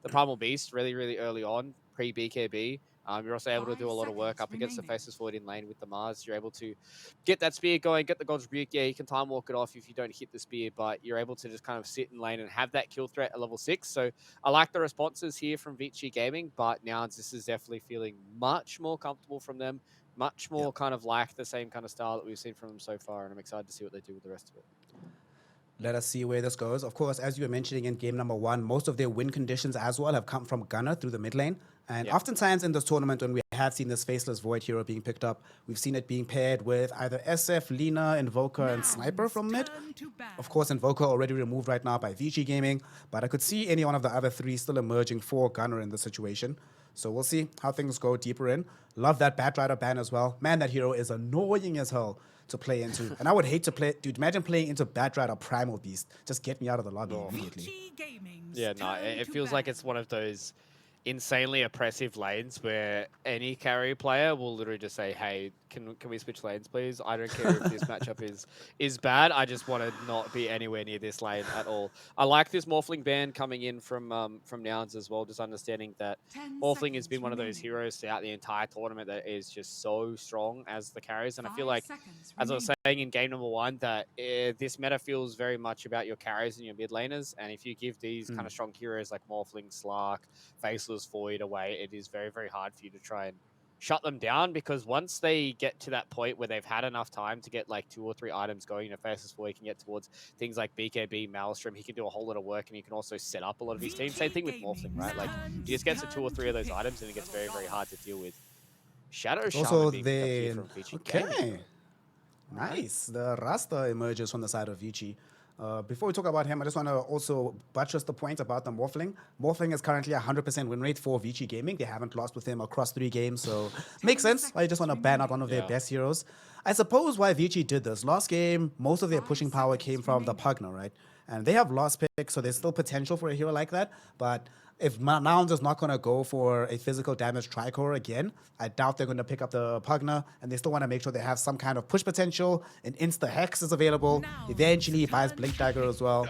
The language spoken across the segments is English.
the Primal Beast really, really early on, pre-BKB. You're also able to do a lot of work up against the Faceless Void in lane with the Mars. You're able to get that spear going, get the God's Rebuke. Yeah, you can time walk it off if you don't hit the spear, but you're able to just kind of sit in lane and have that kill threat at level 6. So I like the responses here from Vici Gaming, but now this is definitely feeling much more comfortable from them, much more kind of like the same kind of style that we've seen from them so far, and I'm excited to see what they do with the rest of it. Let us see where this goes. Of course, as you were mentioning in game number 1, most of their win conditions as well have come from Gunner through the mid lane. And oftentimes in this tournament, when we have seen this Faceless Void hero being picked up, we've seen it being paired with either SF, Lina, Invoker, and Sniper from mid. Of course, Invoker already removed right now by Vici Gaming, but I could see any one of the other 3 still emerging for Gunner in this situation. So we'll see how things go deeper in. Love that Batrider ban as well. Man, that hero is annoying as hell to play into. And I would hate to play, dude, imagine playing into Batrider Primal Beast. Just get me out of the lobby immediately. Yeah, no, it feels like it's one of those insanely oppressive lanes where any carry player will literally just say, hey, can we switch lanes, please? I don't care if this matchup is bad. I just want to not be anywhere near this lane at all. I like this Morphling ban coming in from Nouns as well, just understanding that Morphling has been one of those heroes throughout the entire tournament that is just so strong as the carries. And I feel like, as I was saying in game number 1, that this meta feels very much about your carries and your mid laners. And if you give these kind of strong heroes like Morphling, Slark, Faceless Void away, it is very, very hard for you to try and shut them down, because once they get to that point where they've had enough time to get like 2 or 3 items going, you know, Faceless Void can get towards things like BKB, Maelstrom, he can do a whole lot of work, and he can also set up a lot of his team. Same thing with Morphling, right? Like, he just gets to 2 or 3 of those items, and it gets very, very hard to deal with. Shadow Shaman being picked up here from Vici Gaming. Nice. The Rasta emerges from the side of Vici. Before we talk about him, I just want to also buttress the point about the Morphling. Morphling is currently 100% win rate for Vici Gaming. They haven't lost with him across 3 games, so makes sense why you just want to ban out one of their best heroes. I suppose why Vici did this. Last game, most of their pushing power came from the Pugna, right? And they have lost picks, so there's still potential for a hero like that. But if Nouns is not going to go for a physical damage Tricore again, I doubt they're going to pick up the Pugna, and they still want to make sure they have some kind of push potential. An Insta-Hex is available. Eventually, he buys Blink Dagger as well.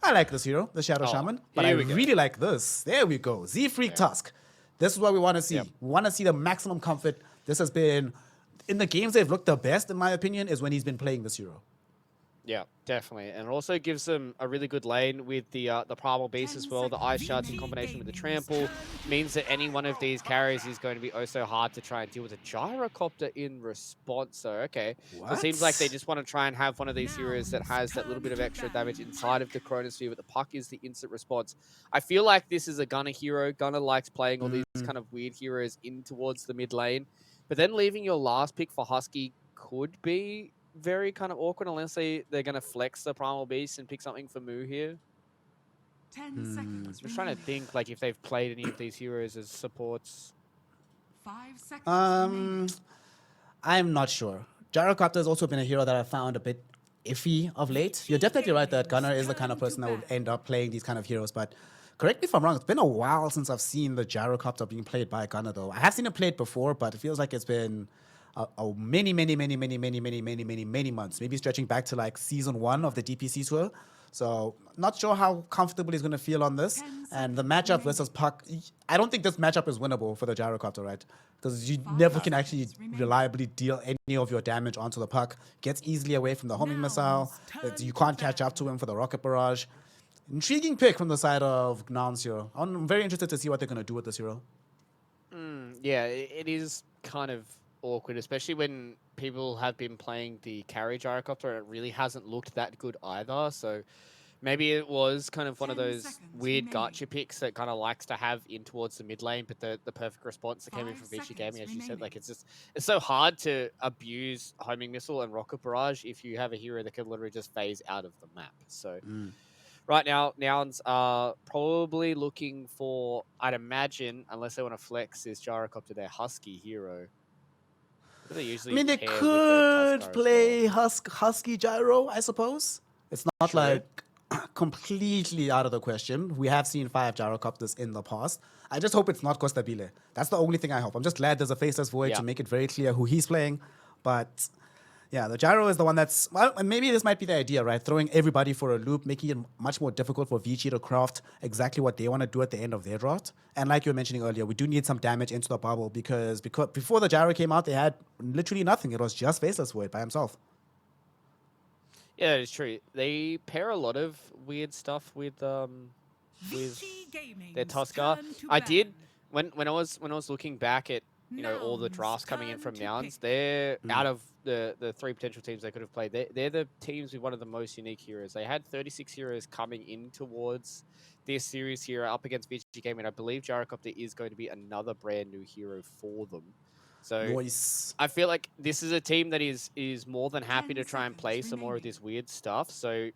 I like this hero, the Shadow Shaman, but I really like this. There we go. Z-Freak Tusk. This is what we want to see. We want to see the maximum comfort. This has been, in the games they've looked the best, in my opinion, is when he's been playing this hero. Yeah, definitely. And it also gives them a really good lane with the Primal Beast as well. The Ice Shards in combination with the Trample means that any one of these carries is going to be oh so hard to try and deal with a Gyrocopter in response. So, okay. So it seems like they just want to try and have one of these heroes that has that little bit of extra damage inside of the Chronosphere, but the Puck is the instant response. I feel like this is a Gunner hero. Gunner likes playing all these kind of weird heroes in towards the mid lane. But then leaving your last pick for Husky could be very kind of awkward unless they're going to flex the Primal Beast and pick something for Moo here. 10 seconds. I'm just trying to think like if they've played any of these heroes as supports. 5 seconds. I'm not sure. Gyrocopter has also been a hero that I found a bit iffy of late. You're definitely right that Gunner is the kind of person that would end up playing these kind of heroes, but correct me if I'm wrong, it's been a while since I've seen the Gyrocopter being played by Gunner though. I have seen it played before, but it feels like it's been many months, maybe stretching back to like season 1 of the DPC tour. So not sure how comfortable he's going to feel on this. And the matchup versus Puck, I don't think this matchup is winnable for the Gyrocopter, right? Because you never can actually reliably deal any of your damage onto the Puck. Gets easily away from the homing missile. You can't catch up to him for the rocket barrage. Intriguing pick from the side of Nouns here. I'm very interested to see what they're going to do with this hero. Yeah, it is kind of awkward, especially when people have been playing the carry Gyrocopter and it really hasn't looked that good either. So maybe it was kind of one of those weird gacha picks that kind of likes to have in towards the mid lane, but the perfect response that came in from Vici Gaming, as you said, like it's so hard to abuse homing missile and rocket barrage if you have a hero that can literally just phase out of the map. So right now, Nouns are probably looking for, I'd imagine, unless they want to flex this Gyrocopter, their Husky hero. I mean, they could play Husky Gyro, I suppose. It's not like completely out of the question. We have seen 5 Gyrocopters in the past. I just hope it's not Costabile. That's the only thing I hope. I'm just glad there's a Faceless Void to make it very clear who he's playing. But Yeah, the gyro is the one that's, well, maybe this might be the idea, right? Throwing everybody for a loop, making it much more difficult for Vici to craft exactly what they want to do at the end of their draft. And like you were mentioning earlier, we do need some damage into the bubble because before the gyro came out, they had literally nothing. It was just Faceless Void by himself. Yeah, it's true. They pair a lot of weird stuff with Vici Gaming's their Tusker. turn to I ban. did when I was looking back at all the Nouns drafts coming in turn from to Nouns, pick. they're out of the three potential teams they could have played. They're the teams with one of the most unique heroes. They had 36 heroes coming in towards this series here up against Vici Gaming. I believe Gyrocopter is going to be another brand new hero for them. So Noise. I feel like this is a team that is more than happy 10 to try and play seconds some more of remaining. this weird stuff. So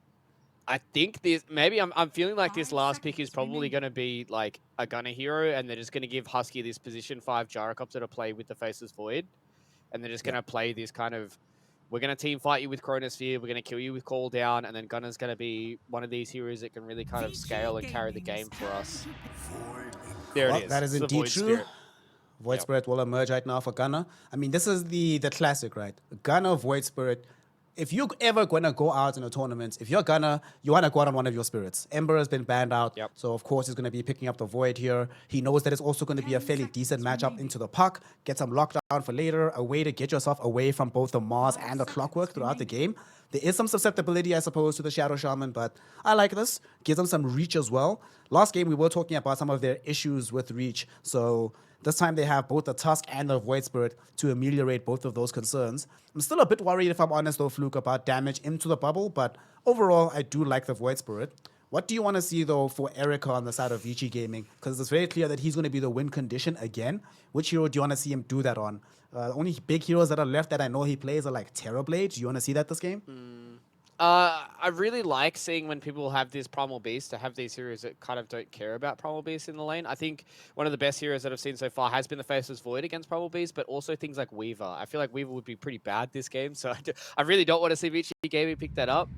I think this maybe I'm feeling like this 5 last pick is seconds probably remaining. going to be like a gunner hero, and they're just going to give Husky this position 5 Gyrocopter to play with the Faceless Void, and they're just going to play this kind of, we're going to team fight you with Chronosphere, we're going to kill you with Call Down, and then Gunner's going to be one of these heroes that can really kind of Vici scale and carry the Gaming's game for us. turn to pick. There Well, it is. that is It's the indeed Void true. Spirit. Void Yep. Spirit will emerge right now for Gunner. I mean, this is the classic, right? Gunner, Void Spirit. If you're ever going to go out in a tournament, if you're Gunner, you want to go out on one of your spirits. Ember has been banned out, Yep. so of course he's going to be picking up the Void here. He knows that it's also going to be a 10 fairly decent seconds matchup remaining. into the puck, get some lockdown for later, a way to get yourself away from both the Mars 5 and the seconds Clockwork throughout the remaining. game. There is some susceptibility, I suppose, to the Shadow Shaman, but I like this. Gives them some reach as well. Last game, we were talking about some of their issues with reach, so this time they have both the Tusk and the Void Spirit to ameliorate both of those concerns. I'm still a bit worried, if I'm honest, though, Fluke, about damage into the bubble, but overall, I do like the Void Spirit. What do you want to see, though, for Erica on the side of Vici Gaming? Because it's very clear that he's going to be the win condition again. Which hero do you want to see him do that on? The only big heroes that are left that I know he plays are like Terrorblade. Do you want to see that this game? I really like seeing when people have this Primal Beast, to have these heroes that kind of don't care about Primal Beast in the lane. I think one of the best heroes that I've seen so far has been the Faceless Void against Primal Beast, but also things like Weaver. I feel like Weaver would be pretty bad this game, so I really don't want to see Vici Gaming pick that up.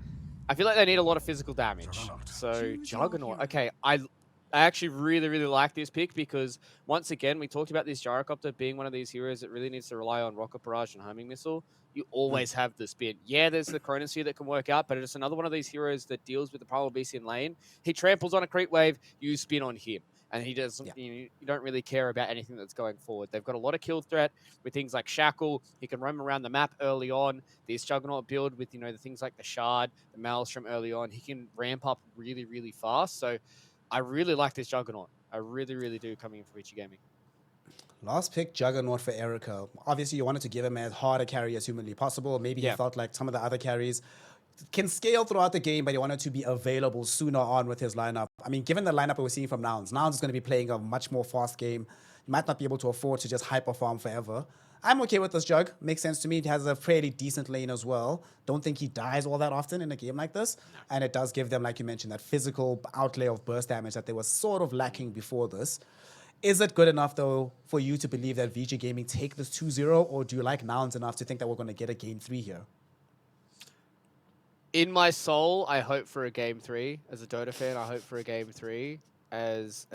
I feel like they need a lot of physical damage. So Choose your Juggernaut. hero. Okay, I actually really like this pick because once again we talked about this Gyrocopter being one of these heroes that really needs to rely on Rocket Barrage and Homing Missile. You always have the spin. Yeah, there's the Chronosphere that can work out, but it's another one of these heroes that deals with the Primal Beast in lane. He tramples on a creep wave, you spin on him. And he doesn't. Yeah. You don't really care about anything that's going forward. They've got a lot of kill threat with things like Shackle. He can roam around the map early on. This Juggernaut build with the things like the Shard, the Maelstrom early on. He can ramp up really fast. So I really like this Juggernaut. I really do coming in for Vici Gaming. Last pick, Juggernaut for Erica. Obviously, you wanted to give him as hard a carry as humanly possible. Maybe he Yeah. felt like some of the other carries can scale throughout the game, but he wanted to be available sooner on with his lineup. I mean, given the lineup we're seeing from Nouns is going to be playing a much more fast game. You might not be able to afford to just hyper farm forever. I'm okay with this Jug. Makes sense to me. He has a fairly decent lane as well. Don't think he dies all that often in a game like this. And it does give them, like you mentioned, that physical outlay of burst damage that they were sort of lacking before this. Is it good enough, though, for you to believe that Vici Gaming take this 2-0, or do you like Nouns enough to think that we're going to get a game 3 here? In my soul, I hope for a game 3. As a Dota fan, I hope for a game 3. As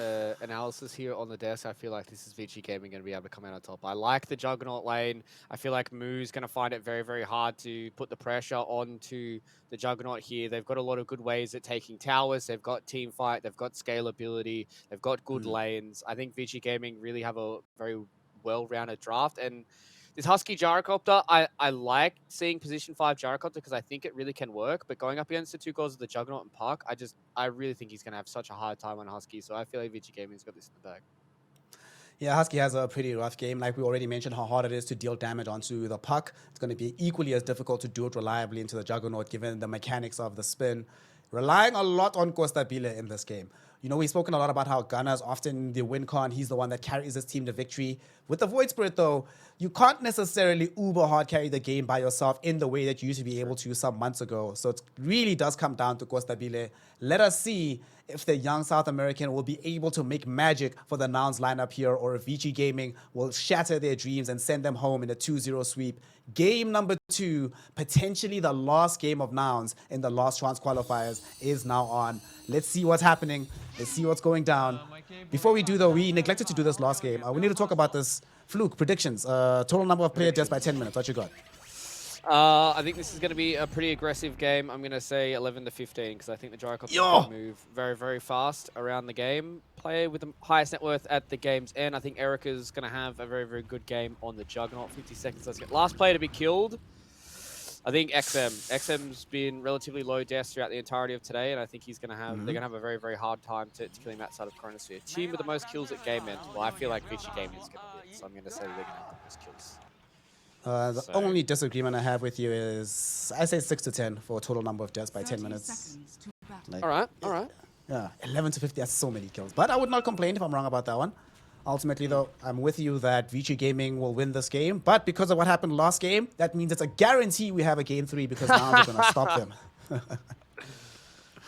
analysis here on the desk, I feel like this is Vici Gaming going to be able to come out on top. I like the Juggernaut lane. I feel like Moo's going to find it very hard to put the pressure onto the Juggernaut here. They've got a lot of good ways at taking towers. They've got team fight. They've got scalability. They've got good lanes. I think Vici Gaming really have a very well-rounded draft. And this Husky Gyrocopter, I like seeing position 5 Gyrocopter because I think it really can work. But going up against the 2 goals of the Juggernaut and Puck, I really think he's going to have such a hard time on Husky. So I feel like Vici Gaming's got this in the bag. Yeah, Husky has a pretty rough game. Like we already mentioned how hard it is to deal damage onto the puck. It's going to be equally as difficult to do it reliably into the Juggernaut given the mechanics of the spin. Relying a lot on Costabile in this game. You know, we've spoken a lot about how Gunner's often the win con. He's the one that carries his team to victory. With the Void Spirit, though, you can't necessarily uber hard carry the game by yourself in the way that you used to be able to some months ago. So it really does come down to Costabile. Let us see if the young South American will be able to make magic for the Nouns lineup here, or if Vici Gaming will shatter their dreams and send them home in a 2-0 sweep. Game number 2, potentially the last game of Nouns in the last chance qualifiers, is now on. Let's see what's happening. Let's see what's going down. Before we do, though, we neglected to do this last game. We need to talk about this. Fluke, predictions. Total number of player deaths by 10 minutes. What you got? I think this is going to be a pretty aggressive game. I'm going to say 11 to 15 because I think the Gyrocopters Yo! can move very, very fast around the game. Player with the highest net worth at the game's end. I think Erica's going to have a very, very good game on the Juggernaut. 50 seconds. Let's get last player to be killed. I think XM. XM's been relatively low deaths throughout the entirety of today, and I think he's going to have. They're going to have a very, very hard time to killing that side of Chronosphere. Team with the most kills at game end. Well, I feel like Vici Gaming is going to win, so I'm going to say they're going to have the most kills. The only disagreement I have with you is I say 6 to 10 for a total number of deaths by 10 minutes. Like, All right. yeah, 11 to 50, that's so many kills. But I would not complain if I'm wrong about that one. Ultimately, though, I'm with you that Vici Gaming will win this game. But because of what happened last game, that means it's a guarantee we have a game 3 because now we're going to stop them.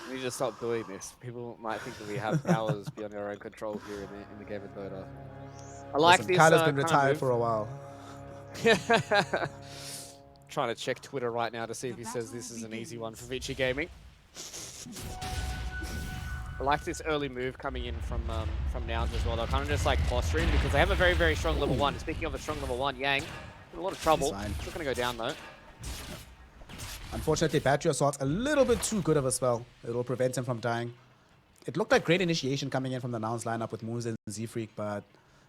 We need to stop doing this. People might think that we have powers beyond our own control here in the game of Dota. I like Listen, this. Kyler's been kind of retired move. for a while. Trying to check Twitter right now to see if he says this is an easy one for Vici Gaming. I like this early move coming in from Nouns as well. They're kind of just like posturing because they have a very, very strong level 1. And speaking of a strong level 1, Yang, in a lot of trouble. He's fine. It's not going to go down though. Unfortunately, Battery Assault's a little bit too good of a spell. It'll prevent him from dying. It looked like great initiation coming in from the Nouns lineup with Moons and Z-Freak, but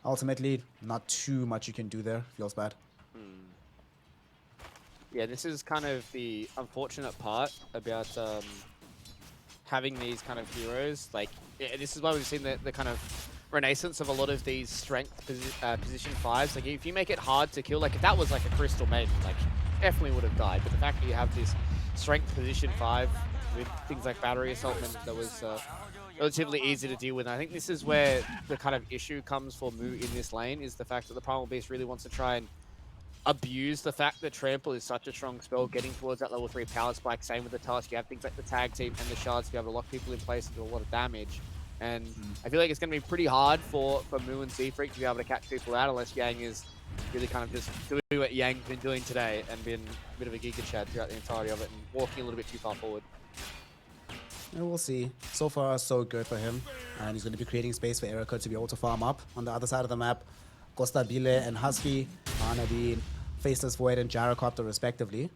ultimately, not too much you can do there. Feels bad. Yeah, this is kind of the unfortunate part about having these kind of heroes. Like, this is why we've seen the kind of renaissance of a lot of these strength position 5s. Like, if you make it hard to kill, like if that was like a Crystal Maiden, like definitely would have died. But the fact that you have this strength position 5 with things like Battery Assault meant that was relatively easy to deal with. And I think this is where the kind of issue comes for Mu in this lane, is the fact that the Primal Beast really wants to try and abuse the fact that Trample is such a strong spell, getting towards that level 3 power spike. Same with the Tusk. You have things like the tag team and the shards to be able to lock people in place and do a lot of damage. And I feel like it's going to be pretty hard for Mu and Z-Freak to be able to catch people out unless Yang is really kind of just doing what Yang's been doing today and been a bit of a Giga Chad throughout the entirety of it and walking a little bit too far forward. And we'll see. So far, so good for him. And he's going to be creating space for Erica to be able to farm up. On the other side of the map, Costa Bile and Husky are going to be Faceless Void and Gyrocopter respectively.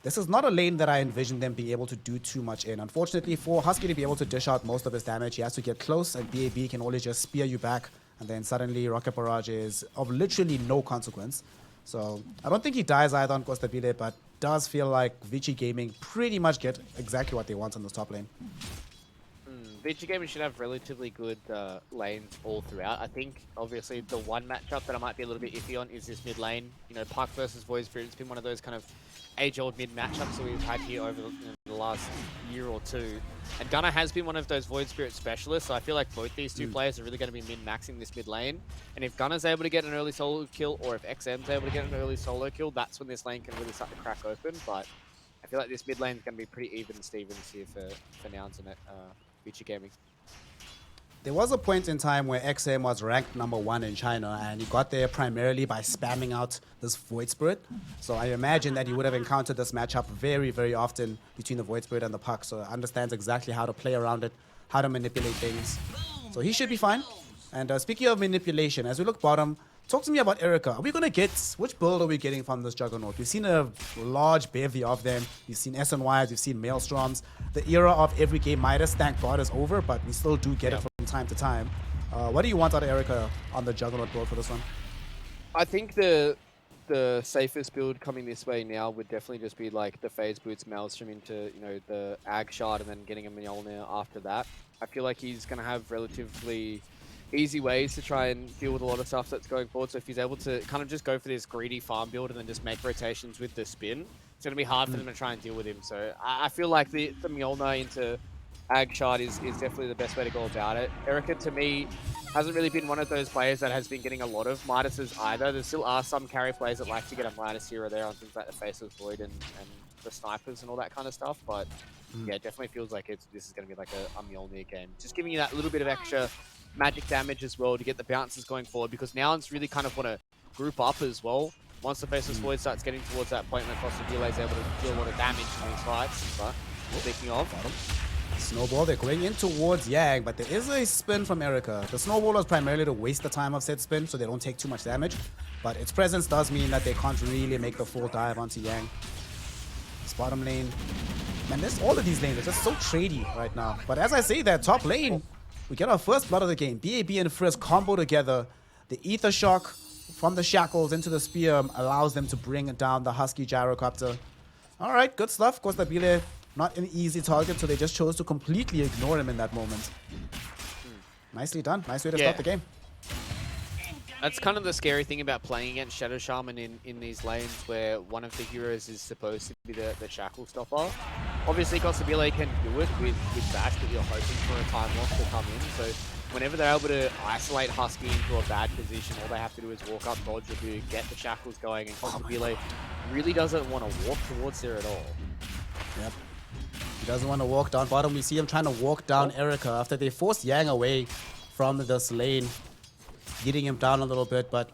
This is not a lane that I envision them being able to do too much in. Unfortunately, for Husky to be able to dish out most of his damage, he has to get close, and BAB can always just spear you back, and then suddenly Rocket Barrage is of literally no consequence. So I don't think he dies either on Costa Bile, but does feel like Vici Gaming pretty much get exactly what they want on this top lane. Vici Gaming should have relatively good lanes all throughout. I think, obviously, the one matchup that I might be a little bit iffy on is this mid lane. You know, Puck versus Void Spirit. It's been one of those kind of age-old mid matchups that we've had here over the last year or two. And Gunnar has been one of those Void Spirit specialists, so I feel like both these two players are really going to be min-maxing this mid lane. And if Gunnar's able to get an early solo kill, or if XM's able to get an early solo kill, that's when this lane can really start to crack open. But I feel like this mid lane is going to be pretty even Stevens here for Nouns and Vici Gaming. There was a point in time where XM was ranked #1 in China, and he got there primarily by spamming out this Void Spirit. So I imagine that he would have encountered this matchup very, very often between the Void Spirit and the Puck, so understands exactly how to play around it, how to manipulate things. So he should be fine. And speaking of manipulation, as we look bottom, talk to me about Erica. Are we going to get, which build are we getting from this Juggernaut? We've seen a large bevy of them. We've seen SNYs, we've seen Maelstroms. The era of every game Midas, thank God, is over, but we still do get it from time to time. What do you want out of Erica on the Juggernaut build for this one? I think the safest build coming this way now would definitely just be like the Phase Boots Maelstrom into, you know, the Ag Shard and then getting a Mjolnir after that. I feel like he's going to have relatively easy ways to try and deal with a lot of stuff that's going forward. So if he's able to kind of just go for this greedy farm build and then just make rotations with the spin, it's going to be hard for them to try and deal with him. So I feel like the Mjolnir into Ag Shard is definitely the best way to go about it. Erica, to me, hasn't really been one of those players that has been getting a lot of Midases either. There still are some carry players that like to get a Midas here or there on things like the Faceless Void and the snipers and all that kind of stuff. But yeah, it definitely feels like this is going to be like a Mjolnir game. Just giving you that little bit of extra magic damage as well to get the bounces going forward, because Nouns really kind of want to group up as well. Once the Faceless Void starts getting towards that point where Costa Delay is able to deal a lot of damage in these fights. But speaking of, Snowball, they're going in towards Yang, but there is a spin from Erica. The Snowball was primarily to waste the time of said spin so they don't take too much damage, but its presence does mean that they can't really make the full dive onto Yang. bottom lane. Man, all of these lanes are just so tradey right now. But as I say that, top lane, we get our first blood of the game. BAB and Frisk combo together. The Ether Shock from the Shackles into the Spear allows them to bring down the Husky Gyrocopter. All right, good stuff. Of course, Nabile, not an easy target, so they just chose to completely ignore him in that moment. Nicely done. Nice way to start the game. That's kind of the scary thing about playing against Shadow Shaman in these lanes where one of the heroes is supposed to be the Shackle Stopper. Obviously, Costabile can do it with Bash, but you're hoping for a time loss to come in. So whenever they're able to isolate Husky into a bad position, all they have to do is walk up, dodge, or do get the Shackles going, and Costabile really doesn't want to walk towards there at all. Yep. He doesn't want to walk down bottom. We see him trying to walk down Erica after they forced Yang away from this lane, getting him down a little bit, but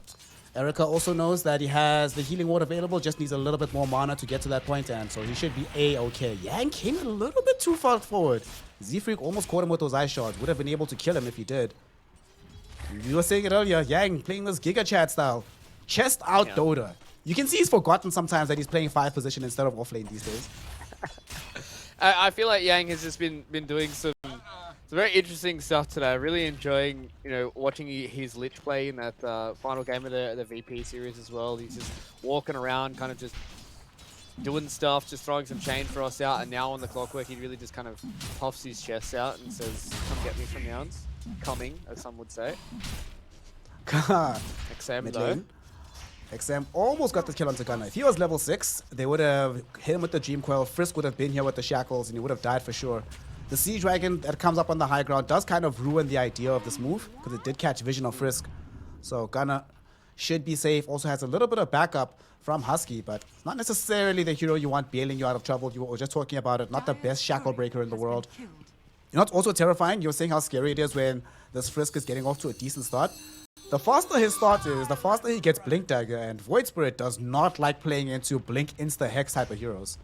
Erica also knows that he has the healing ward available, just needs a little bit more mana to get to that point, and so he should be A-okay. Yang came a little bit too far forward. Z-Freak almost caught him with those ice shards. Would have been able to kill him if he did. You were saying it earlier, Yang playing this Giga Chat style. Chest out Dota. You can see he's forgotten sometimes that he's playing 5 position instead of offlane these days. I feel like Yang has just been doing some very interesting stuff today. Really enjoying, watching his Lich play in that final game of the VP series as well. He's just walking around, kind of just doing stuff, just throwing some chain frost out, and now on the clockwork, he really just kind of puffs his chest out and says, "Come get me from nouns." Coming, as some would say. XM though. XM almost got the kill onto Gunner. If he was level 6, they would have hit him with the Dream Coil. Frisk would have been here with the Shackles, and he would have died for sure. The Siege Dragon that comes up on the high ground does kind of ruin the idea of this move, because it did catch vision of Frisk. So Gunner should be safe. Also has a little bit of backup from Husky, but not necessarily the hero you want bailing you out of trouble. You were just talking about it. Not the best Shackle Breaker in the world. You know what's also terrifying? You were saying how scary it is when this Frisk is getting off to a decent start. The faster his start is, the faster he gets Blink Dagger, and Void Spirit does not like playing into Blink Insta Hex type of heroes.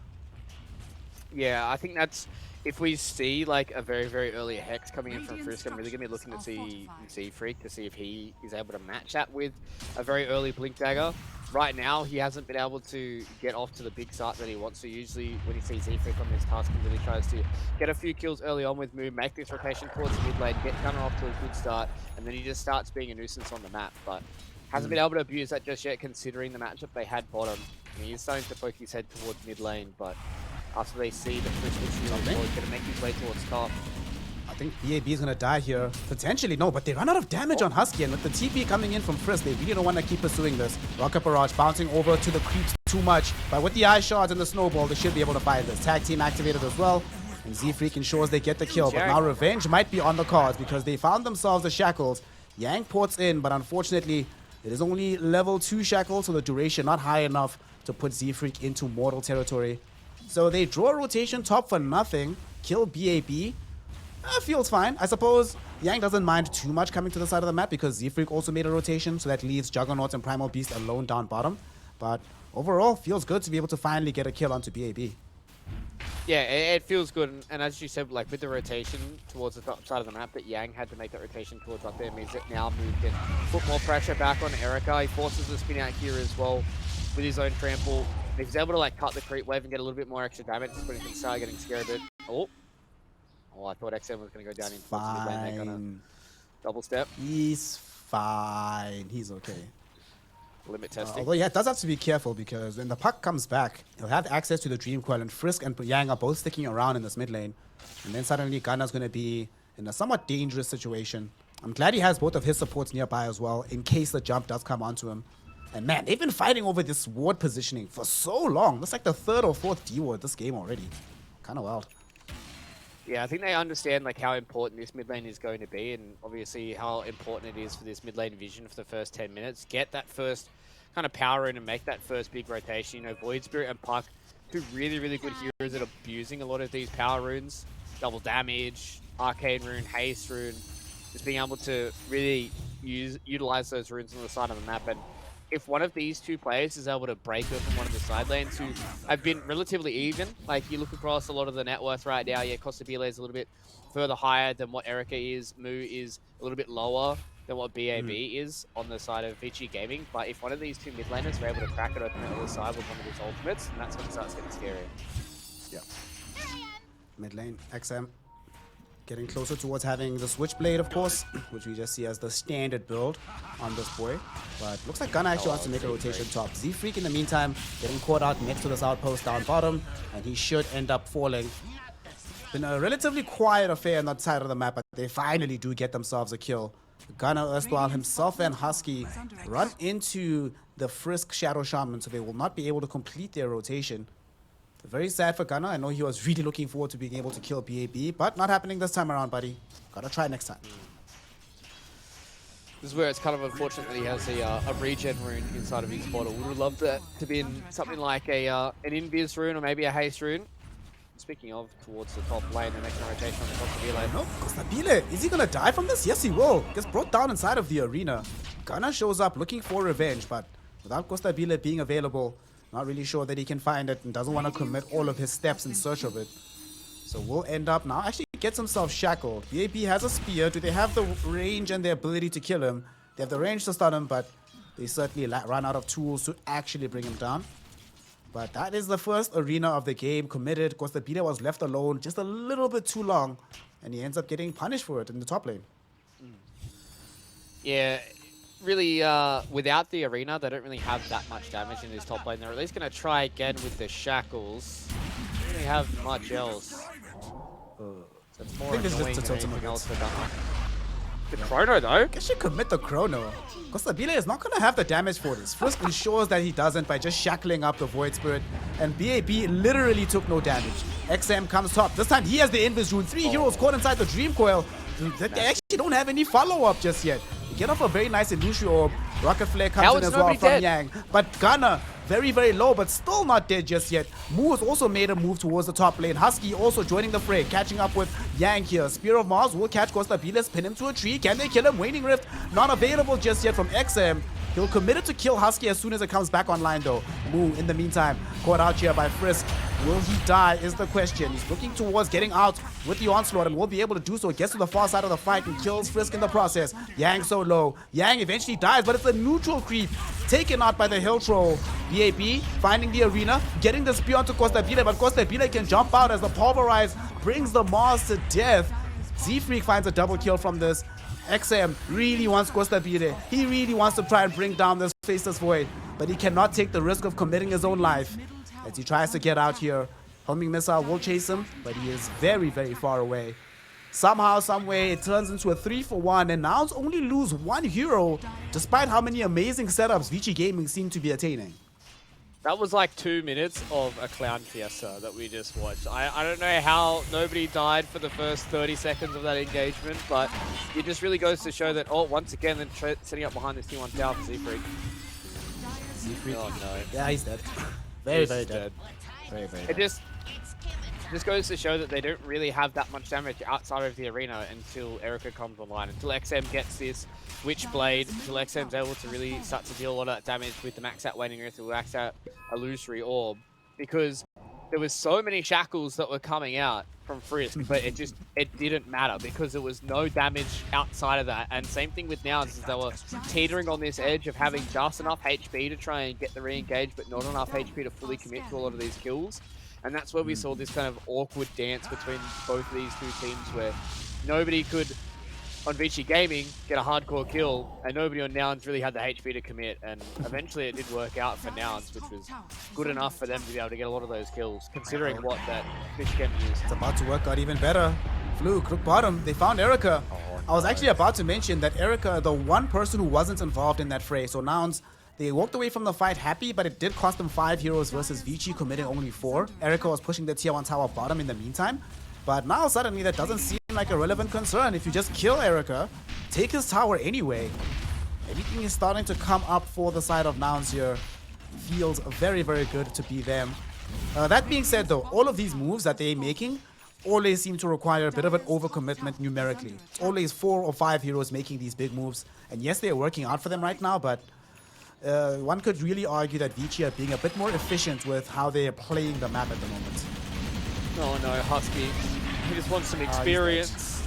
Yeah, I think that's, if we see like a very, very early Hex coming in from Frisk, I'm really going to be looking to see Z-Freak to see if he is able to match that with a very early Blink Dagger. Right now, he hasn't been able to get off to the big start that he wants to. Usually, when he sees Z-Freak on this task, he really tries to get a few kills early on with Moo, make this rotation towards the mid lane, get Gunner off to a good start, and then he just starts being a nuisance on the map. But hasn't been able to abuse that just yet, considering the matchup they had bottom. And he is starting to poke his head towards mid lane, but after they see the Frisk is going to make his way towards top. I think BAB is going to die here. Potentially, no, but they run out of damage on Husky, and with the TP coming in from Frisk, they really don't want to keep pursuing this. Rocket Barrage bouncing over to the creeps too much, but with the Ice Shards and the Snowball, they should be able to find this. Tag team activated as well, and Z-Freak ensures they get the kill, but now revenge might be on the cards because they found themselves the Shackles. Yang ports in, but unfortunately, it is only level 2 Shackles, so the duration not high enough to put Z-Freak into mortal territory. So they draw a rotation top for nothing, kill BAB. Feels fine. I suppose Yang doesn't mind too much coming to the side of the map because Z-Freak also made a rotation, so that leaves Juggernaut and Primal Beast alone down bottom. But overall, feels good to be able to finally get a kill onto BAB. Yeah, it feels good, and as you said, like with the rotation towards the top side of the map, that Yang had to make that rotation towards up there means that now Moo can put more pressure back on Erica. He forces the spin out here as well with his own trample. If he's able to like cut the creep wave and get a little bit more extra damage, when he can start getting scared a bit. Oh, I thought XM was going to go down in mid lane. They're going to double step. He's fine. He's okay. Limit testing. Although, yeah, it does have to be careful because when the puck comes back, he'll have access to the Dream Coil, and Frisk and Yang are both sticking around in this mid lane. And then suddenly Gunner's going to be in a somewhat dangerous situation. I'm glad he has both of his supports nearby as well in case the jump does come onto him. And man, they've been fighting over this ward positioning for so long. That's like the 3rd or 4th D ward this game already. Kind of wild. Yeah, I think they understand like how important this mid lane is going to be, and obviously how important it is for this mid lane vision for the first 10 minutes. Get that first kind of power in and make that first big rotation. Void Spirit and Puck, two really, really good heroes that are abusing a lot of these power runes. Double damage, Arcane Rune, Haste Rune. Just being able to really utilize those runes on the side of the map. And if one of these two players is able to break open one of the side lanes who have been relatively even, like you look across a lot of the net worth right now, yeah, Costabile is a little bit further higher than what Erica is, Moo is a little bit lower than what BAB is on the side of Vici Gaming, but if one of these two mid laners are able to crack it open on the other side with one of his ultimates, then that's when it starts getting scary. Yeah. Mid lane, XM. Getting closer towards having the Switchblade, of course, which we just see as the standard build on this boy. But looks like Gunnar actually wants to make a rotation top. Z-Freak, in the meantime, getting caught out next to this outpost down bottom, and he should end up falling. Been a relatively quiet affair on that side of the map, but they finally do get themselves a kill. Gunnar erstwhile himself and Husky run into the Frisk Shadow Shaman, so they will not be able to complete their rotation. Very sad for Gunnar. I know he was really looking forward to being able to kill BAB, but not happening this time around, buddy. Gotta try next time. This is where it's kind of unfortunate that he has a regen rune inside of his bottle. Would have loved that to be in something like an invis rune or maybe a haste rune. Speaking of, towards the top lane, the next rotation on the top of the lane. No, Kostabile, is he gonna die from this? Yes, he will. Gets brought down inside of the arena. Gunnar shows up looking for revenge, but without Kostabile being available, not really sure that he can find it and doesn't want to commit all of his steps in search of it. So we'll end up now. Actually gets himself shackled. BAB has a spear. Do they have the range and the ability to kill him? They have the range to stun him, but they certainly run out of tools to actually bring him down. But that is the first arena of the game committed. Kostabile was left alone just a little bit too long, and he ends up getting punished for it in the top lane. Yeah. Really, without the arena, they don't really have that much damage in this top lane. They're at least going to try again with the shackles. They don't really have much else. So it's more this is annoying just than to tilt him anything a else bit. for Gunnar. The chrono, though. Guess you commit the chrono. Kostabile is not going to have the damage for this. Frisk ensures that he doesn't by just shackling up the Void Spirit. And BAB literally took no damage. XM comes top. This time he has the Invis rune. 3 heroes caught inside the Dream Coil. They actually don't have any follow-up just yet. Get off a very nice illusion orb. Rocket Flare comes in as well from Yang. But Gunnar, very, very low, but still not dead just yet. Mu has also made a move towards the top lane. Husky also joining the fray, catching up with Yang here. Spear of Mars will catch Kostabile, pin him to a tree. Can they kill him? Waning Rift not available just yet from XM. He'll commit it to kill Husky as soon as it comes back online though. Mu, in the meantime, caught out here by Frisk. Will he die is the question. He's looking towards getting out with the onslaught and will be able to do so. Gets to the far side of the fight and kills Frisk in the process. Yang so low. Yang eventually dies, but it's a neutral creep. Taken out by the Hill Troll. BAB finding the arena, getting the spear onto Kostabile, but Kostabile can jump out as the Pulverize brings the Mars to death. Z-Freak finds a double kill from this. XM really wants Kostabile. He really wants to try and bring down this Faceless Void, but he cannot take the risk of committing his own life. As he tries to get out here, Homing Missile will chase him, but he is very, very far away. Somehow, someway, it turns into a 3-for-1, and Nouns only lose 1 hero, despite how many amazing setups Vici Gaming seem to be attaining. That was like 2 minutes of a clown fiesta that we just watched. I don't know how nobody died for the first 30 seconds of that engagement, but it just really goes to show that, oh, once again, they're setting up behind this T1 tower for Z-Freak. Z-Freak? Oh, no. Yeah, he's dead. Very, very dead. Very, very dead. It just goes to show that they don't really have that much damage outside of the arena until Erica comes online, until XM gets this Witchblade, until XM's able to really start to deal a lot of that damage with the max out Waning Rift, the max out Illusory Orb, because there was so many shackles that were coming out from Frisk, but it didn't matter because there was no damage outside of that. And same thing with Nouns, is they were teetering on this edge of having just enough HP to try and get the re-engage, but not enough HP to fully commit to a lot of these kills. And that's where we saw this kind of awkward dance between both of these two teams, where nobody could, on Vici Gaming, get a hardcore kill, and nobody on Nouns really had the HP to commit. And eventually it did work out for Nouns, which was good enough for them to be able to get a lot of those kills, considering what that Vici Gaming used. It's about to work out even better. Fluke, look bottom, they found Erica. I was actually about to mention that Erica, the one person who wasn't involved in that fray, so Nouns, they walked away from the fight happy, but it did cost them 5 heroes versus Vici committing only 4. Erica was pushing the tier 1 tower bottom in the meantime. But now suddenly that doesn't seem like a relevant concern. If you just kill Erica, take his tower anyway. Everything is starting to come up for the side of Nouns here. Feels very, very good to be them. That being said though, all of these moves that they're making always seem to require a bit of an overcommitment numerically. It's always 4 or 5 heroes making these big moves. And yes, they're working out for them right now, but one could really argue that Vici are being a bit more efficient with how they are playing the map at the moment. Oh no, Husky. He just wants some experience.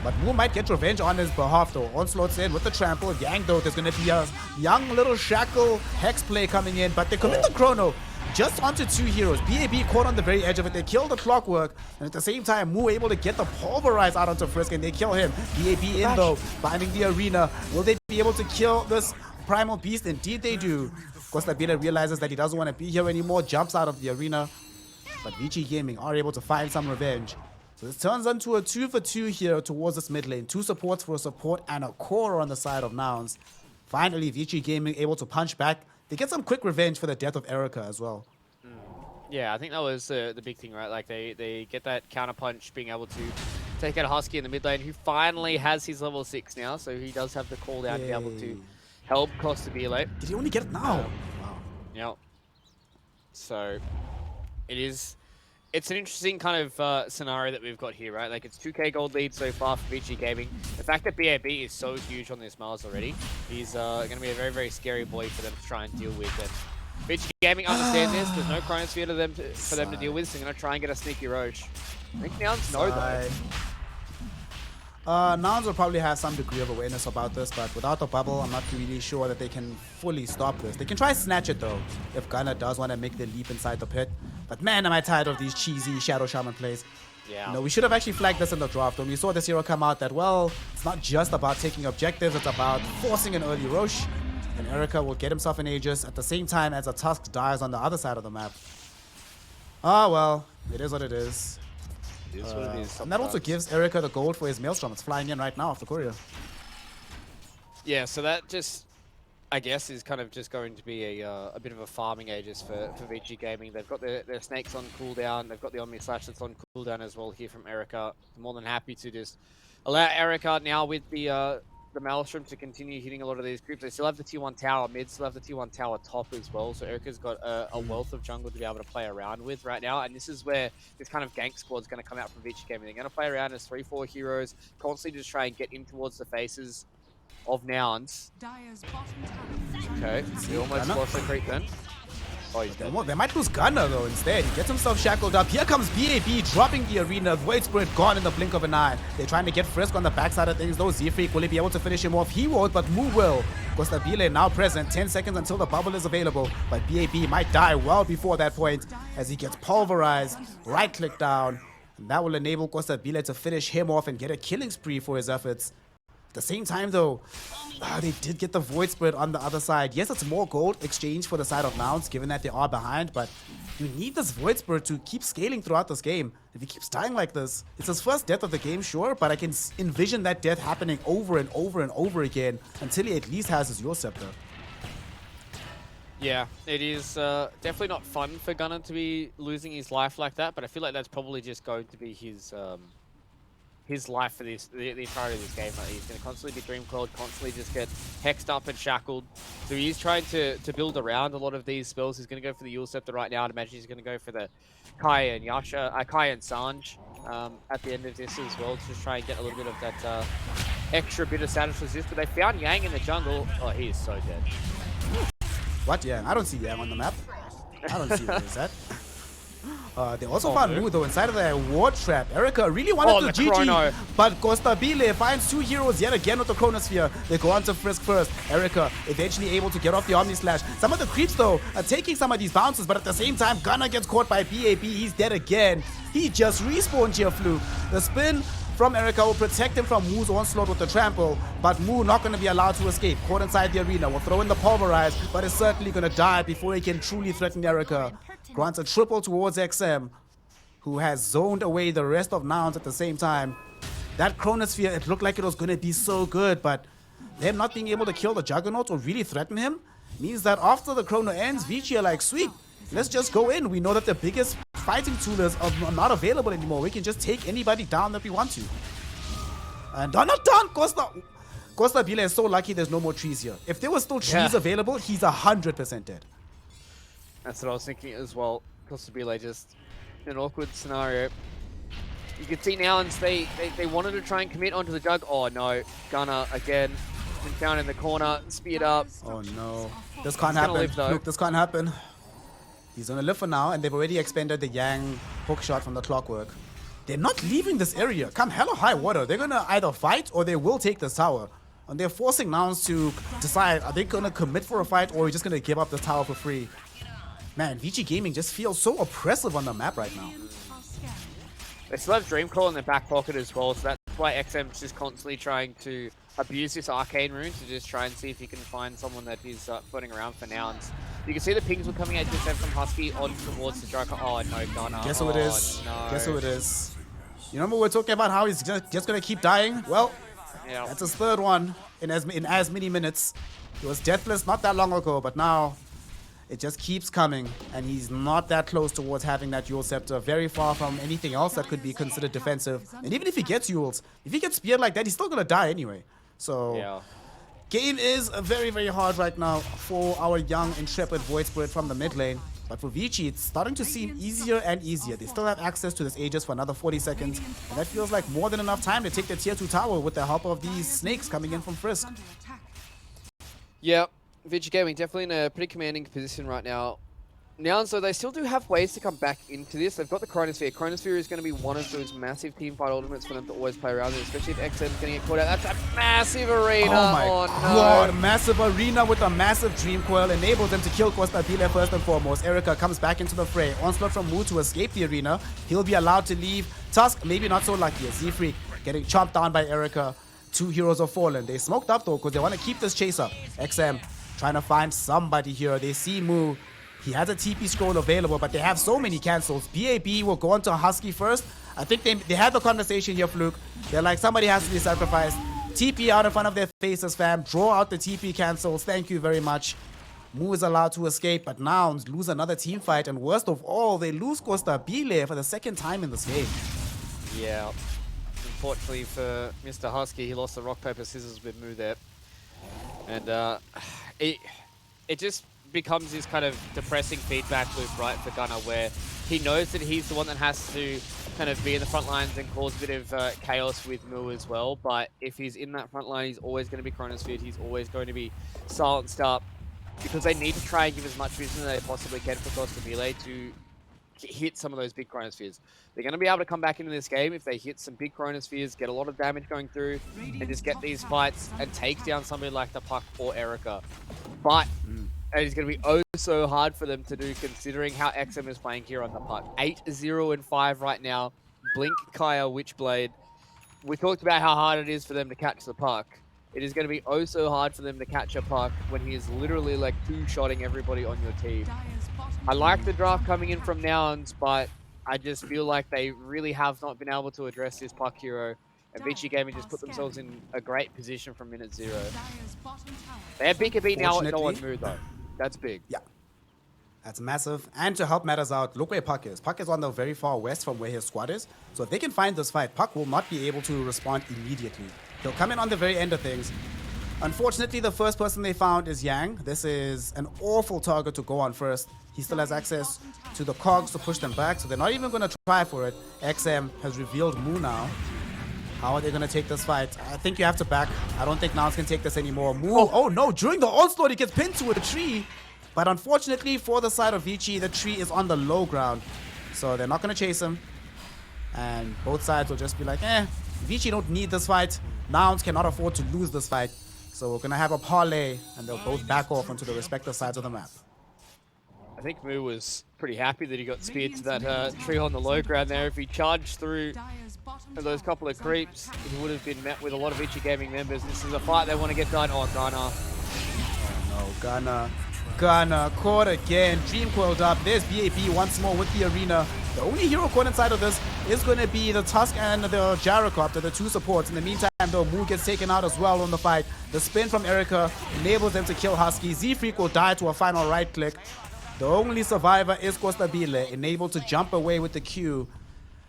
But Mu might get revenge on his behalf though. Onslaught's in with the trample. Yang though, there's going to be a young little shackle hex play coming in, but they commit the chrono. just onto 2 heroes. BAB caught on the very edge of it. They kill the Clockwork, and at the same time, Moo able to get the Pulverize out onto Frisk, and they kill him. BAB in though, finding the arena. Will they be able to kill this Primal Beast? Indeed they do. Costabile realizes that he doesn't want to be here anymore, jumps out of the arena, but Vici Gaming are able to find some revenge. So this turns into a 2-for-2 here towards this mid lane. 2 supports for a support and a core on the side of Nouns. Finally, Vici Gaming able to punch back. They get some quick revenge for the death of Erica as well. Yeah, I think that was the big thing, right? Like they get that counter punch, being able to take out Husky in the mid lane, who finally has his level 6 now, so he does have the call down to be able to help Costabile. Did he only get it now? Wow. Yep. So it's an interesting kind of scenario that we've got here, right? Like, it's 2k gold lead so far for Vici Gaming. The fact that BAB is so huge on this Mars already, he's going to be a very, very scary boy for them to try and deal with. And Vici Gaming understand this. There's no Chronosphere for them to deal with, so they're going to try and get a sneaky Roche. I think Nouns know, though. Nouns will probably have some degree of awareness about this, but without the bubble, I'm not really sure that they can fully stop this. They can try snatch it, though, if Gunner does want to make the leap inside the pit. But man, am I tired of these cheesy Shadow Shaman plays. Yeah. You know, we should have actually flagged this in the draft when we saw this hero come out that, well, it's not just about taking objectives, it's about forcing an early Roche. And Erica will get himself an Aegis at the same time as a Tusk dies on the other side of the map. Ah, well, it is what it is. It is what it is. And that also gives Erica the gold for his Maelstrom. It's flying in right now off the courier. Yeah, so that just, I guess, is kind of just going to be a bit of a farming Aegis for Vici Gaming. They've got their snakes on cooldown. They've got the Omni Slash that's on cooldown as well here from Erica. More than happy to just allow Erica now with the Maelstrom to continue hitting a lot of these creeps. They still have the T1 tower mid, still have the T1 tower top as well. So Erica's got a wealth of jungle to be able to play around with right now. And this is where this kind of gank squad is going to come out from Vici Gaming. They're going to play around as 3-4 heroes, constantly just try and get in towards the faces of Nouns. Okay, he almost lost the creep then. Oh, he's dead. They might lose Gunner though instead. He gets himself shackled up. Here comes BAB dropping the arena. Void Spirit gone in the blink of an eye. They're trying to get Frisk on the backside of things though. Zfreak, will he be able to finish him off? He won't, but Moo will. Costabile now present. 10 seconds until the bubble is available. But BAB might die well before that point as he gets pulverized. Right click down. And that will enable Costabile to finish him off and get a killing spree for his efforts. At the same time though, they did get the Void Spirit on the other side. Yes, it's more gold exchange for the side of Nouns, given that they are behind, but you need this Void Spirit to keep scaling throughout this game. If he keeps dying like this, it's his first death of the game, sure, but I can envision that death happening over and over and over again until he at least has his Your Scepter. Yeah, it is definitely not fun for Gunner to be losing his life like that, but I feel like that's probably just going to be his life for the entirety of this game. Like, he's going to constantly be dream-coiled, constantly just get hexed up and shackled. So he's trying to build around a lot of these spells. He's going to go for the Yule Scepter right now. I'd imagine he's going to go for the Kai and Sanj at the end of this as well, to just try and get a little bit of that extra bit of status resist. But they found Yang in the jungle. Oh, he is so dead. What Yang? I don't see Yang on the map. I don't see where he's at. They also found Moo though inside of their ward trap. Erica really wanted to GG, chrono. but Costabile finds 2 heroes yet again with the Chronosphere. They go on to Frisk first. Erica eventually able to get off the Omni Slash. Some of the creeps though are taking some of these bounces, but at the same time Gunner gets caught by BAB. He's dead again. He just respawned here, Fluke. The spin from Erica will protect him from Moo's onslaught with the trample, but Moo not going to be allowed to escape. Caught inside the arena, will throw in the Pulverize, but is certainly going to die before he can truly threaten Erica. Grants a triple towards XM, who has zoned away the rest of Nouns at the same time. That Chronosphere, it looked like it was going to be so good, but them not being able to kill the Juggernaut or really threaten him means that after the Chrono ends, Vici are like, sweet, let's just go in. We know that the biggest fighting tool is not available anymore. We can just take anybody down that we want to. And not done! Costabile is so lucky there's no more trees here. If there were still trees available, he's 100% dead. That's what I was thinking as well. Costabile just in an awkward scenario. You can see Nouns, they wanted to try and commit onto the Jug. Oh no, Gunner again. Been found in the corner, speared up. Oh no. This can't happen. Look, this can't happen. He's gonna live for now, and they've already expended the Yang hook shot from the Clockwork. They're not leaving this area. Come hell or high water, they're gonna either fight or they will take this tower. And they're forcing Nouns to decide, are they gonna commit for a fight or are we just gonna give up the tower for free? Man, Vici Gaming just feels so oppressive on the map right now. They still have Dreamcall in their back pocket as well, so that's why XM's just constantly trying to abuse this Arcane rune to just try and see if he can find someone that is floating around for nouns. You can see the pings were coming out just from Husky on towards the Joker. Oh no, Gunner. Guess who it is? No. Guess who it is? You remember we were talking about how he's just gonna keep dying? Well, Yeah. that's his third one in as many minutes. He was deathless not that long ago, but now it just keeps coming, and he's not that close towards having that Yule Scepter. Very far from anything else that could be considered defensive. And even if he gets Yules, if he gets speared like that, he's still gonna die anyway. So Yeah. game is very, very hard right now for our young intrepid Void Spirit from the mid lane. But for Vici, it's starting to seem easier and easier. They still have access to this Aegis for another 40 seconds. And that feels like more than enough time to take the tier 2 tower with the help of these snakes coming in from Frisk. Yeah, Vici Gaming definitely in a pretty commanding position right now. Now, so they still do have ways to come back into this. They've got the Chronosphere. Chronosphere is going to be one of those massive teamfight ultimates for them to always play around with, especially if XM's going to get caught out. That's a massive arena. Oh my no. god, massive arena with a massive Dream Coil enables them to kill Costa Bile first and foremost. Erica comes back into the fray. Onslaught from Wu to escape the arena. He'll be allowed to leave. Tusk, maybe not so lucky. Z-Freak getting chomped down by Erica. 2 heroes have fallen. They smoked up though because they want to keep this chase up. XM trying to find somebody here. They see Mu. He has a TP scroll available, but they have so many cancels. BAB will go on to Husky first. I think they had the conversation here, Fluke. They're like, somebody has to be sacrificed. TP out in front of their faces, fam. Draw out the TP cancels. Thank you very much. Mu is allowed to escape, but Nouns lose another team fight. And worst of all, they lose Costa Bile for the second time in this game. Yeah. Unfortunately for Mr. Husky, he lost the rock, paper, scissors with Mu there. And it just becomes this kind of depressing feedback loop, right, for Gunner, where he knows that he's the one that has to kind of be in the front lines and cause a bit of chaos with Mu as well. But if he's in that front line, he's always going to be Chronosphered. He's always going to be silenced up because they need to try and give as much vision as they possibly can for Costa Bile to hit some of those big Chronospheres. They're going to be able to come back into this game if they hit some big Chronospheres, get a lot of damage going through, and just get these fights and take down somebody like the Puck or Erica. But it is going to be oh so hard for them to do, considering how XM is playing here on the Puck. 8-0-5 right now. Blink, Kaya, Witchblade. We talked about how hard it is for them to catch the Puck. It is going to be oh so hard for them to catch a Puck when he is literally like two-shotting everybody on your team. I like the draft coming in from Nouns, but I just feel like they really have not been able to address this Puck hero. And Vici Gaming just put themselves in a great position from minute 0. They have BKB now at no one move though. That's big. Yeah. That's massive. And to help matters out, look where Puck is. Puck is on the very far west from where his squad is. So if they can find this fight, Puck will not be able to respond immediately. He'll come in on the very end of things. Unfortunately, the first person they found is Yang. This is an awful target to go on first. He still has access to the cogs to push them back, so they're not even going to try for it. XM has revealed Mu now. How are they going to take this fight? I think you have to back. I don't think Nouns can take this anymore. Mu. Oh no, during the onslaught, he gets pinned to a tree. But unfortunately, for the side of Vici, the tree is on the low ground. So they're not going to chase him. And both sides will just be like, Vici don't need this fight. Nouns cannot afford to lose this fight. So we're going to have a parlay, and they'll both back off onto the respective sides of the map. I think Mu was pretty happy that he got speared to that tree on the low ground there. If he charged through those couple of creeps, he would have been met with a lot of Vici Gaming members. This is a fight they want to get done. Oh, Gunner. Oh no, Gunner caught again. Dream coiled up. There's BAB once more with the arena. The only hero caught inside of this is going to be the Tusk and the Gyrocopter, the 2 supports. In the meantime, though, Mu gets taken out as well on the fight. The spin from Erica enables them to kill Husky. Z-Freak will die to a final right click. The only survivor is Costa Bile, enabled to jump away with the Q.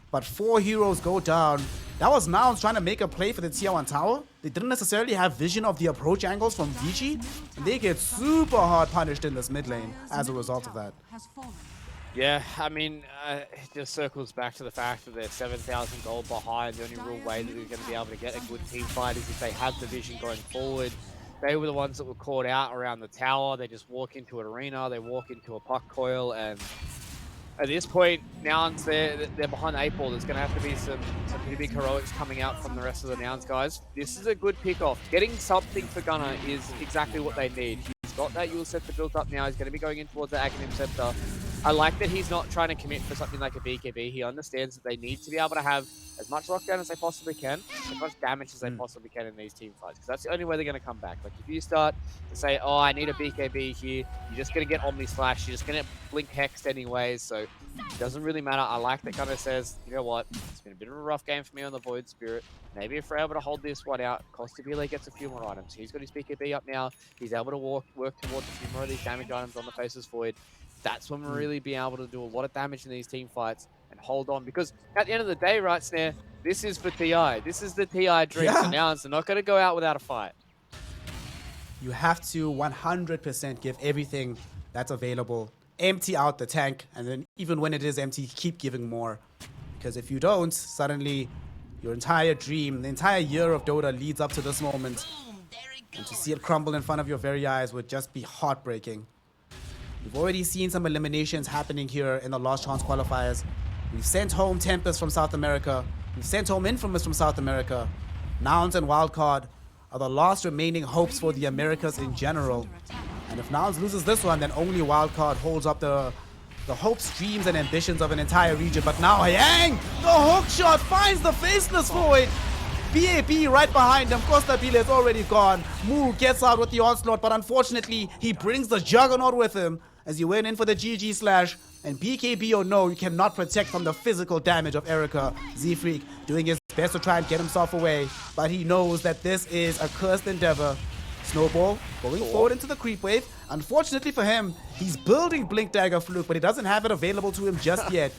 But 4 heroes go down. That was Nouns trying to make a play for the tier 1 tower. They didn't necessarily have vision of the approach angles from Vici. And they get super hard punished in this mid lane as a result of that. Yeah, I mean, it just circles back to the fact that they're 7,000 gold behind. The only real way that they're going to be able to get a good team fight is if they have the vision going forward. They were the ones that were caught out around the tower. They just walk into an arena, they walk into a puck coil, and at this point, Nouns, they're behind the 8 ball. There's going to have to be some pretty big heroics coming out from the rest of the Nouns guys. This is a good pick-off. Getting something for Gunner is exactly what they need. He's got got that Yule Scepter built up now. He's going to be going in towards the Aghanim Scepter. I like that he's not trying to commit for something like a BKB. He understands that they need to be able to have as much lockdown as they possibly can, as much damage as they possibly can in these team fights, because that's the only way they're going to come back. Like, if you start to say, oh, I need a BKB here, you're just going to get Omni Slash, you're just going to blink Hexed anyways, so it doesn't really matter. I like that kind of says, you know what, it's been a bit of a rough game for me on the Void Spirit. Maybe if we're able to hold this one out, Costabile gets a few more items. He's got his BKB up now. He's able to work towards a few more of these damage items on the Faceless Void. That's when we'll really be able to do a lot of damage in these team fights and hold on. Because at the end of the day, right, Snare, this is for TI. This is the TI dream. So now they're not going to go out without a fight. You have to 100% give everything that's available. Empty out the tank, and then even when it is empty, keep giving more. Because if you don't, suddenly your entire dream, the entire year of Dota leads up to this moment. And to see it crumble in front of your very eyes would just be heartbreaking. We've already seen some eliminations happening here in the Last Chance qualifiers. We've sent home Tempest from South America. We've sent home Infamous from South America. Nouns and Wildcard are the last remaining hopes for the Americas in general. And if Nouns loses this one, then only Wildcard holds up the hopes, dreams, and ambitions of an entire region. But now Yang, the hook shot finds the Faceless Void. BAB right behind him. Costabile is already gone. Mu gets out with the onslaught, but unfortunately, he brings the Juggernaut with him as he went in for the GG slash. And BKB or no, you cannot protect from the physical damage of Erica. Z-Freak doing his best to try and get himself away, but he knows that this is a cursed endeavor. Snowball going forward into the creep wave. Unfortunately for him, he's building Blink Dagger Fluke, but he doesn't have it available to him just yet.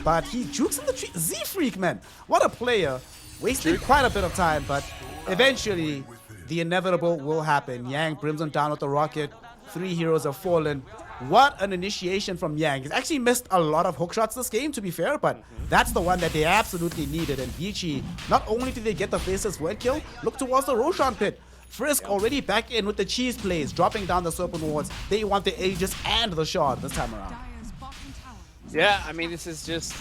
But he jukes in the tree. Z-Freak, man, what a player. Wasting quite a bit of time, but eventually the inevitable will happen. Yang brims him down with the rocket. 3 heroes have fallen. What an initiation from Yang. He's actually missed a lot of hook shots this game, to be fair, but that's the one that they absolutely needed. And Vici, not only did they get the Faceless Void kill, look towards the Roshan pit. Frisk already back in with the cheese plays, dropping down the Serpent Wards. They want the Aegis and the Shard this time around. Yeah, I mean, this is just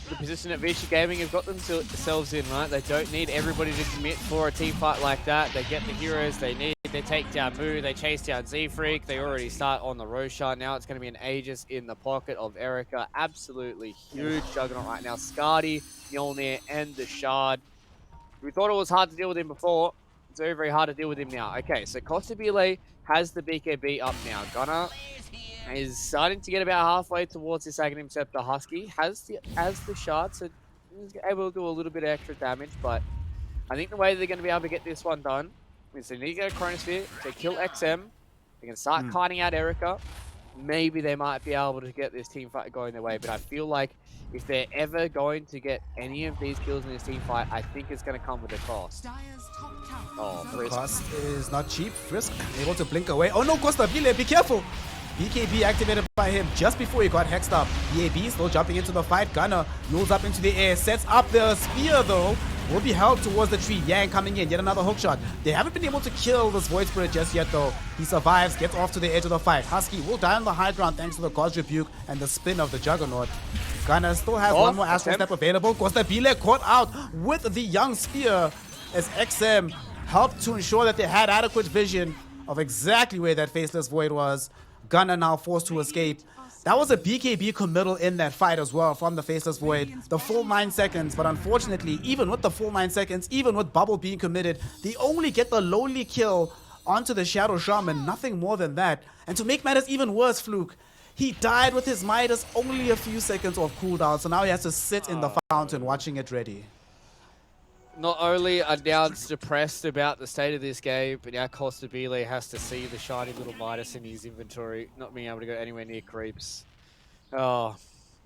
the position that Vici Gaming have got themselves in, right? They don't need everybody to commit for a team fight like that. They get the heroes they need. They take down Mu. They chase down Z-Freak. They already start on the Roshan. Now it's going to be an Aegis in the pocket of Erica. Absolutely huge Juggernaut right now. Skadi, Mjolnir, and the Shard. We thought it was hard to deal with him before. It's very, very hard to deal with him now. Okay, so Costabile has the BKB up now. Gunnar is starting to get about halfway towards this Aghanim Scepter. Husky has the Shard, so he's able to do a little bit of extra damage, but I think the way they're going to be able to get this one done is they need to get a Chronosphere to kill XM. They can start kiting out Erica. Maybe they might be able to get this team fight going their way, but I feel like if they're ever going to get any of these kills in this team fight, I think it's going to come with a cost. Oh, Frisk. Cost is not cheap. Frisk able to blink away. Oh no, Costabile, be careful! BKB activated by him just before he got hexed up. BAB still jumping into the fight. Gunner rolls up into the air, sets up the spear though. Will be held towards the tree. Yang coming in, yet another hook shot. They haven't been able to kill this Void Spirit just yet though. He survives, gets off to the edge of the fight. Husky will die on the high ground thanks to the God's Rebuke and the spin of the Juggernaut. Gunner still has one more Astral Step available. Costabile caught out with the young spear as XM helped to ensure that they had adequate vision of exactly where that Faceless Void was. Gunner now forced to escape. That was a BKB committal in that fight as well from the Faceless Void. The full 9 seconds, but unfortunately, even with the full 9 seconds, even with Bubble being committed, they only get the lowly kill onto the Shadow Shaman, nothing more than that. And to make matters even worse, Fluke, he died with his Midas only a few seconds of cooldown, so now he has to sit in the fountain watching it ready. Not only are Nouns depressed about the state of this game, but now Costabile has to see the shiny little Midas in his inventory, not being able to go anywhere near creeps. Oh,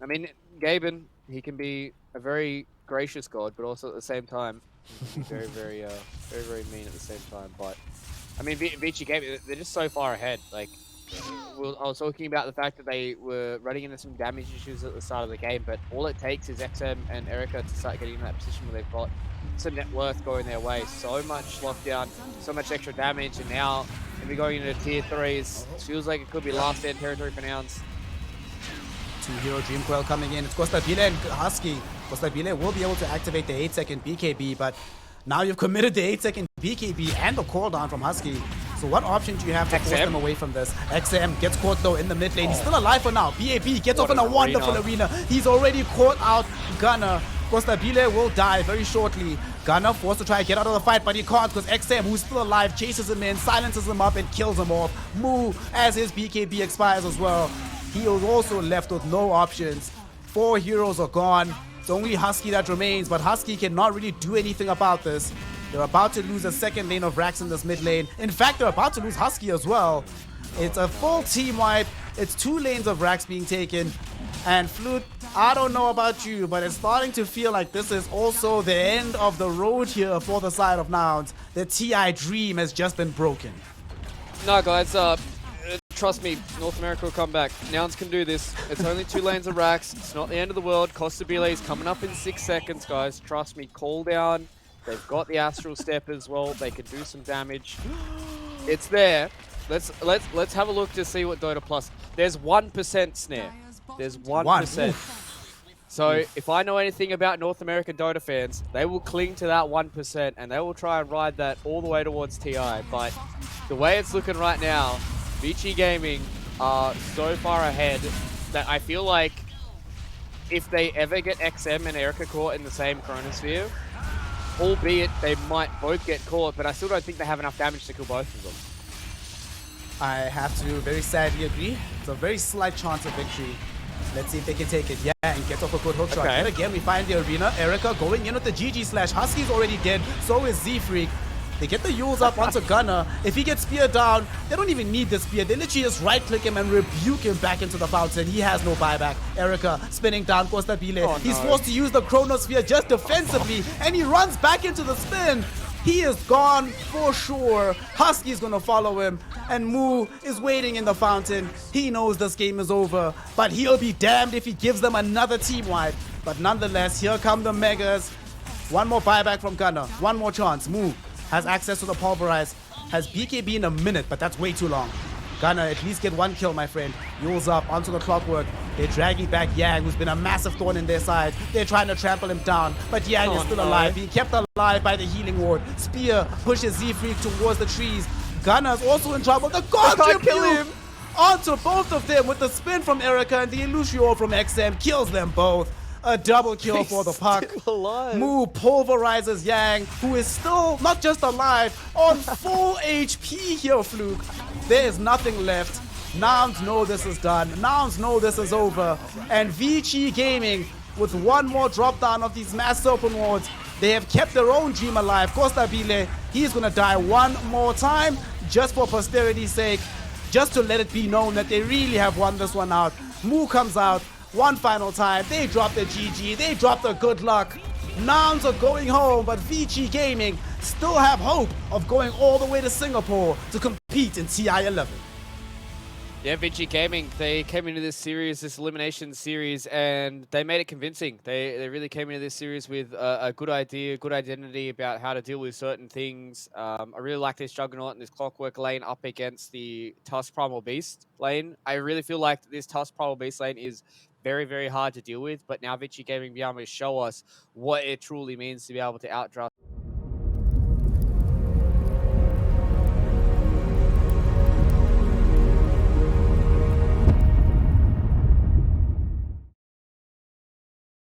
I mean, Gaben, he can be a very gracious god, but also at the same time, he can be very, very mean at the same time. But I mean, Vici Gaming, they're just so far ahead. Like, I was talking about the fact that they were running into some damage issues at the start of the game, but all it takes is XM and Erica to start getting in that position where they've got some net worth going their way. So much lockdown, so much extra damage, and now we'll be going into tier 3s. It feels like it could be last stand territory for Nouns. 2-hero Dream Coil coming in. It's Costabile and Husky. Costabile will be able to activate the 8-second BKB, but now you've committed the 8-second BKB and the cooldown from Husky. So So what option do you have to force XM? them away from this? XM gets caught though in the mid lane. He's still alive for now. BAB gets off in a wonderful arena. He's already caught out Gunner. Costabile will die very shortly. Gunner forced to try to get out of the fight, but he can't because XM, who's still alive, chases him in, silences him up, and kills him off. Moo, as his BKB expires as well. He is also left with no options. 4 heroes are gone. It's only Husky that remains, but Husky cannot really do anything about this. They're about to lose a second lane of Rax in this mid lane. In fact, they're about to lose Husky as well. It's a full team wipe. It's 2 lanes of Rax being taken. And Flute, I don't know about you, but it's starting to feel like this is also the end of the road here for the side of Nouns. The TI dream has just been broken. No, guys, trust me, North America will come back. Nouns can do this. It's only 2 lanes of Rax. It's not the end of the world. Costabile is coming up in 6 seconds, guys. Trust me, call down. They've got the Astral Step as well. They can do some damage. It's there. Let's have a look to see what Dota Plus. There's 1% snare. There's 1%. So if I know anything about North American Dota fans, they will cling to that 1% and they will try and ride that all the way towards TI. But the way it's looking right now, Vici Gaming are so far ahead that I feel like if they ever get XM and Erica caught in the same Chronosphere, albeit they might both get caught, but I still don't think they have enough damage to kill both of them. I have to very sadly agree. It's a very slight chance of victory. Let's see if they can take it. Yeah, and get off a good hook shot. Okay. And again, we find the arena. Erica going in with the GG slash. Husky's already dead. So is Z-Freak. They get the Yules up onto Gunner. If he gets speared down, they don't even need the spear. They literally just right-click him and rebuke him back into the fountain. He has no buyback. Erica spinning down Costabile. Oh, He's no. forced to use the Chronosphere just defensively, and he runs back into the spin. He is gone for sure. Husky's gonna follow him, and Moo is waiting in the fountain. He knows this game is over, but he'll be damned if he gives them another team wipe. But nonetheless, here come the Megas. One more buyback from Gunner. One more chance. Moo has access to the Pulverize. Has BKB in a minute, but that's way too long. Gunner, at least get 1 kill, my friend. Yules up onto the Clockwork. They're dragging back Yang, who's been a massive thorn in their side. They're trying to trample him down, but Yang is still alive, being kept alive by the healing ward. Spear pushes Z-Freak towards the trees. Gunner's also in trouble. The God can't kill him. onto both of them with the spin from Erica and the Illusion from XM kills them both. A double kill for the puck. Moo pulverizes Yang, who is still not just alive, on full HP here, Fluke. There is nothing left. Nouns know this is done. Nouns know this is over. And Vici Gaming, with 1 more drop down of these mass open wards, they have kept their own dream alive. Costabile, he's gonna die 1 more time, just for posterity's sake, just to let it be known that they really have won this one out. Moo comes out 1 final time. They drop the GG. They drop the good luck. Nouns are going home, but Vici Gaming still have hope of going all the way to Singapore to compete in TI 11. Yeah, Vici Gaming, they came into this series, this elimination series, and they made it convincing. They really came into this series with a good idea, good identity about how to deal with certain things. I really like this Juggernaut and this Clockwork lane up against the Tusk Primal Beast lane. I really feel like this Tusk Primal Beast lane is very, very hard to deal with, but now Vici Gaming will be able to show us what it truly means to be able to outdraft